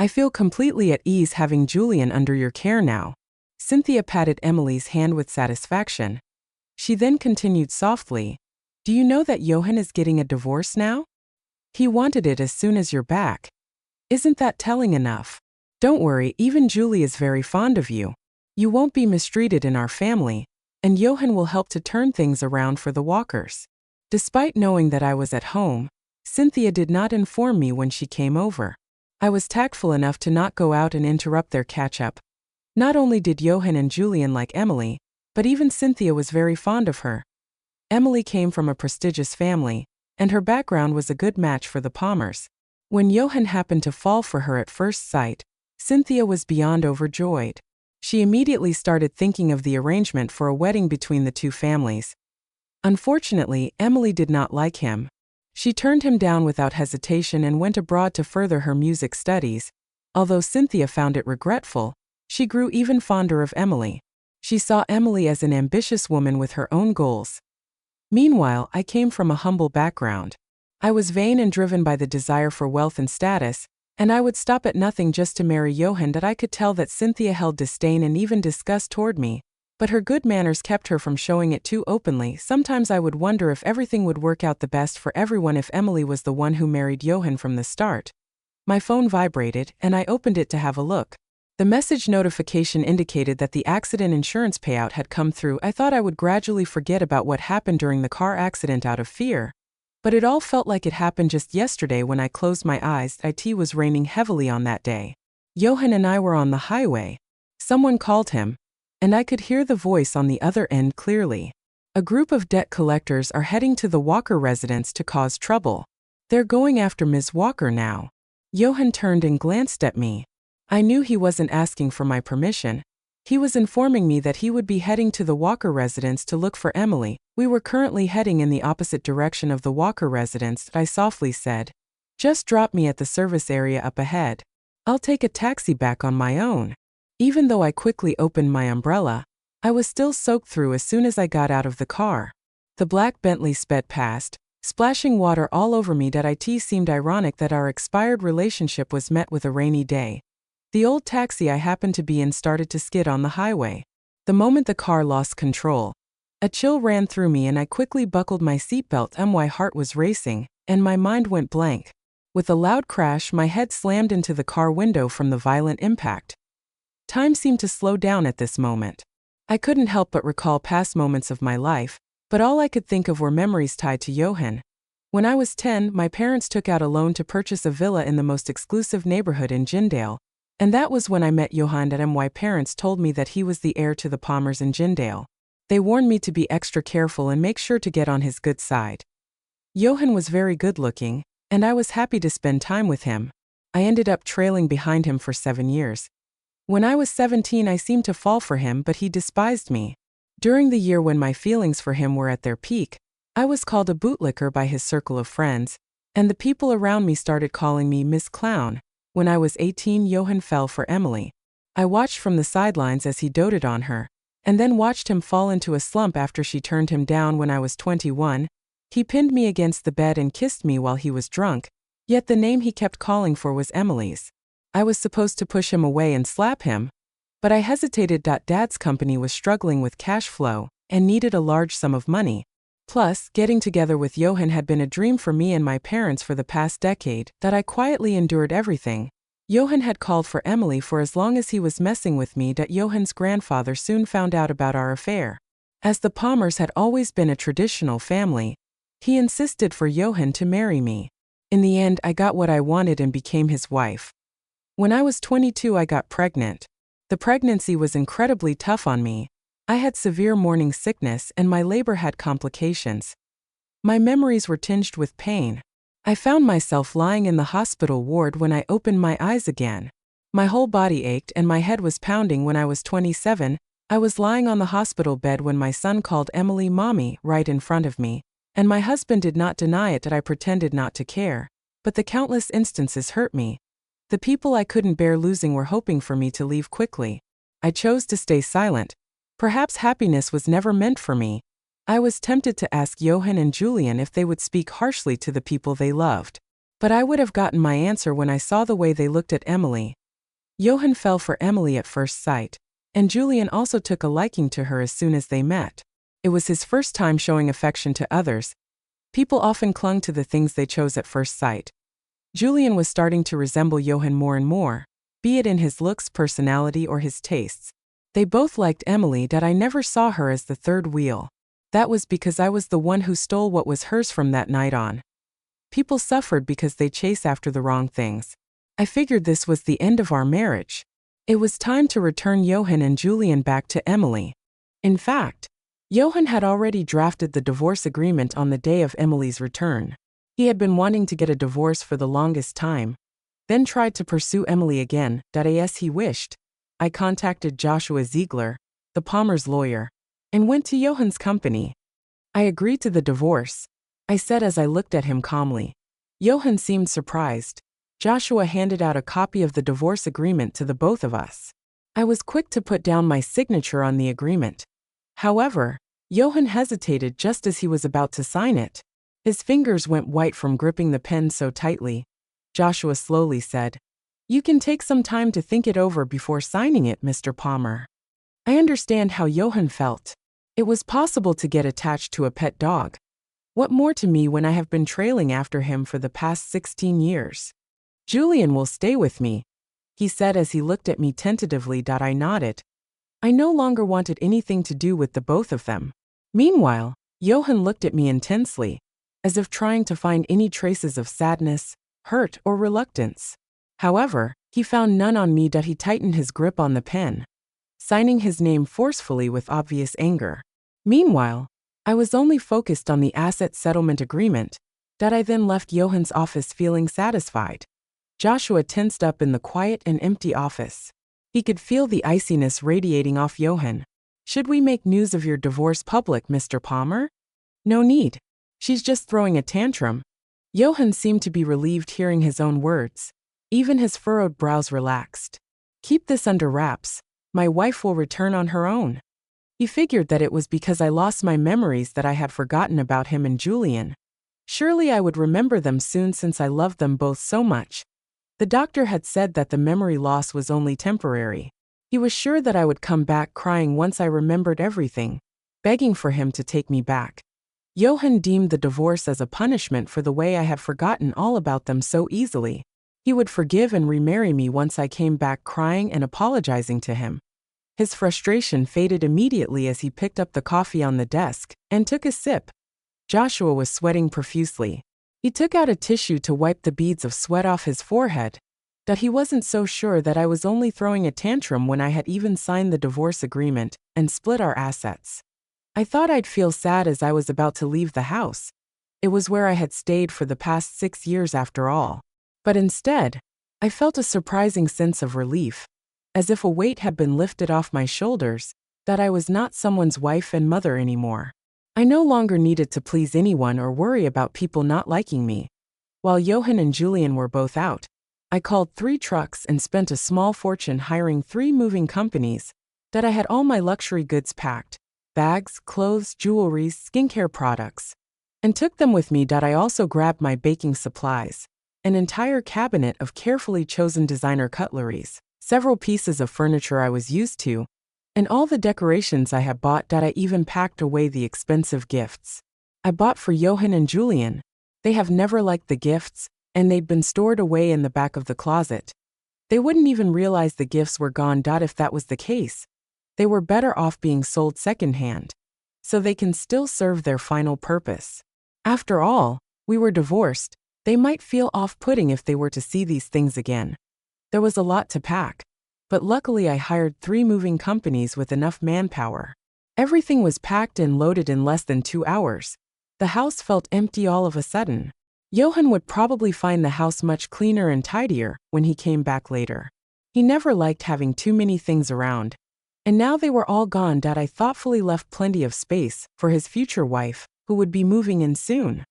I feel completely at ease having Julian under your care now. Cynthia patted Emily's hand with satisfaction. She then continued softly, do you know that Yohan is getting a divorce now? He wanted it as soon as you're back. Isn't that telling enough? Don't worry, even Julie is very fond of you. You won't be mistreated in our family, and Yohan will help to turn things around for the Walkers. Despite knowing that I was at home, Cynthia did not inform me when she came over. I was tactful enough to not go out and interrupt their catch-up. Not only did Yohan and Julian like Emily, but even Cynthia was very fond of her. Emily came from a prestigious family, and her background was a good match for the Palmers. When Yohan happened to fall for her at first sight, Cynthia was beyond overjoyed. She immediately started thinking of the arrangement for a wedding between the two families. Unfortunately, Emily did not like him. She turned him down without hesitation and went abroad to further her music studies. Although Cynthia found it regretful, she grew even fonder of Emily. She saw Emily as an ambitious woman with her own goals. Meanwhile, I came from a humble background. I was vain and driven by the desire for wealth and status, and I would stop at nothing just to marry Yohan. That I could tell that Cynthia held disdain and even disgust toward me, but her good manners kept her from showing it too openly. Sometimes I would wonder if everything would work out the best for everyone if Emily was the one who married Yohan from the start. My phone vibrated, and I opened it to have a look. The message notification indicated that the accident insurance payout had come through. I thought I would gradually forget about what happened during the car accident out of fear. But it all felt like it happened just yesterday when I closed my eyes. It was raining heavily on that day. Yohan and I were on the highway. Someone called him, and I could hear the voice on the other end clearly. A group of debt collectors are heading to the Walker residence to cause trouble. They're going after Ms. Walker now. Yohan turned and glanced at me. I knew he wasn't asking for my permission. He was informing me that he would be heading to the Walker residence to look for Emily. We were currently heading in the opposite direction of the Walker residence. I softly said, just drop me at the service area up ahead. I'll take a taxi back on my own. Even though I quickly opened my umbrella, I was still soaked through as soon as I got out of the car. The black Bentley sped past, splashing water all over me. It seemed ironic that our expired relationship was met with a rainy day. The old taxi I happened to be in started to skid on the highway. The moment the car lost control, a chill ran through me and I quickly buckled my seatbelt. My heart was racing, and my mind went blank. With a loud crash, my head slammed into the car window from the violent impact. Time seemed to slow down at this moment. I couldn't help but recall past moments of my life, but all I could think of were memories tied to Yohan. When I was 10, my parents took out a loan to purchase a villa in the most exclusive neighborhood in Jindale. And that was when I met Yohan. My parents told me that he was the heir to the Palmers in Jindale. They warned me to be extra careful and make sure to get on his good side. Yohan was very good looking, and I was happy to spend time with him. I ended up trailing behind him for 7 years. When I was 17, I seemed to fall for him, but he despised me. During the year when my feelings for him were at their peak, I was called a bootlicker by his circle of friends, and the people around me started calling me Miss Clown. When I was 18, Yohan fell for Emily. I watched from the sidelines as he doted on her, and then watched him fall into a slump after she turned him down. When I was 21, he pinned me against the bed and kissed me while he was drunk, yet the name he kept calling for was Emily's. I was supposed to push him away and slap him, but I hesitated. Dad's company was struggling with cash flow and needed a large sum of money. Plus, getting together with Yohan had been a dream for me and my parents for the past decade. I quietly endured everything. Yohan had called for Emily for as long as he was messing with me. Yohan's grandfather soon found out about our affair. As the Palmers had always been a traditional family, he insisted for Yohan to marry me. In the end, I got what I wanted and became his wife. When I was 22, I got pregnant. The pregnancy was incredibly tough on me. I had severe morning sickness and my labor had complications. My memories were tinged with pain. I found myself lying in the hospital ward when I opened my eyes again. My whole body ached and my head was pounding. When I was 27, I was lying on the hospital bed when my son called Emily mommy right in front of me, and my husband did not deny it. I pretended not to care, but the countless instances hurt me. The people I couldn't bear losing were hoping for me to leave quickly. I chose to stay silent. Perhaps happiness was never meant for me. I was tempted to ask Yohan and Julian if they would speak harshly to the people they loved. But I would have gotten my answer when I saw the way they looked at Emily. Yohan fell for Emily at first sight, and Julian also took a liking to her as soon as they met. It was his first time showing affection to others. People often clung to the things they chose at first sight. Julian was starting to resemble Yohan more and more, be it in his looks, personality, or his tastes. They both liked Emily, that I never saw her as the third wheel. That was because I was the one who stole what was hers from that night on. People suffered because they chase after the wrong things. I figured this was the end of our marriage. It was time to return Yohan and Julian back to Emily. In fact, Yohan had already drafted the divorce agreement on the day of Emily's return. He had been wanting to get a divorce for the longest time, then tried to pursue Emily again, as he wished. I contacted Joshua Ziegler, the Palmer's lawyer, and went to Yohan's company. I agreed to the divorce, I said as I looked at him calmly. Yohan seemed surprised. Joshua handed out a copy of the divorce agreement to the both of us. I was quick to put down my signature on the agreement. However, Yohan hesitated just as he was about to sign it. His fingers went white from gripping the pen so tightly. Joshua slowly said, "You can take some time to think it over before signing it, Mr. Palmer." I understand how Yohan felt. It was possible to get attached to a pet dog. What more to me when I have been trailing after him for the past 16 years? "Julian will stay with me," he said as he looked at me tentatively. I nodded. I no longer wanted anything to do with the both of them. Meanwhile, Yohan looked at me intensely, as if trying to find any traces of sadness, hurt, or reluctance. However, he found none on me. He tightened his grip on the pen, signing his name forcefully with obvious anger. Meanwhile, I was only focused on the asset settlement agreement. I then left Yohan's office feeling satisfied. Joshua tensed up in the quiet and empty office. He could feel the iciness radiating off Yohan. "Should we make news of your divorce public, Mr. Palmer?" "No need. She's just throwing a tantrum." Yohan seemed to be relieved hearing his own words. Even his furrowed brows relaxed. "Keep this under wraps. My wife will return on her own." He figured that it was because I lost my memories that I had forgotten about him and Julian. Surely I would remember them soon since I loved them both so much. The doctor had said that the memory loss was only temporary. He was sure that I would come back crying once I remembered everything, begging for him to take me back. Yohan deemed the divorce as a punishment for the way I had forgotten all about them so easily. He would forgive and remarry me once I came back crying and apologizing to him. His frustration faded immediately as he picked up the coffee on the desk and took a sip. Joshua was sweating profusely. He took out a tissue to wipe the beads of sweat off his forehead. He wasn't so sure that I was only throwing a tantrum when I had even signed the divorce agreement and split our assets. I thought I'd feel sad as I was about to leave the house. It was where I had stayed for the past 6 years after all. But instead, I felt a surprising sense of relief, as if a weight had been lifted off my shoulders, that I was not someone's wife and mother anymore. I no longer needed to please anyone or worry about people not liking me. While Yohan and Julian were both out, I called 3 trucks and spent a small fortune hiring 3 moving companies. I had all my luxury goods packed, bags, clothes, jewelry, skincare products, and took them with me. I also grabbed my baking supplies, an entire cabinet of carefully chosen designer cutleries, several pieces of furniture I was used to, and all the decorations I had bought. I even packed away the expensive gifts I bought for Yohan and Julian. They have never liked the gifts, and they'd been stored away in the back of the closet. They wouldn't even realize the gifts were gone. If that was the case, they were better off being sold secondhand, so they can still serve their final purpose. After all, we were divorced. They might feel off-putting if they were to see these things again. There was a lot to pack, but luckily I hired 3 moving companies with enough manpower. Everything was packed and loaded in less than 2 hours. The house felt empty all of a sudden. Yohan would probably find the house much cleaner and tidier when he came back later. He never liked having too many things around, and now they were all gone. I thoughtfully left plenty of space for his future wife, who would be moving in soon.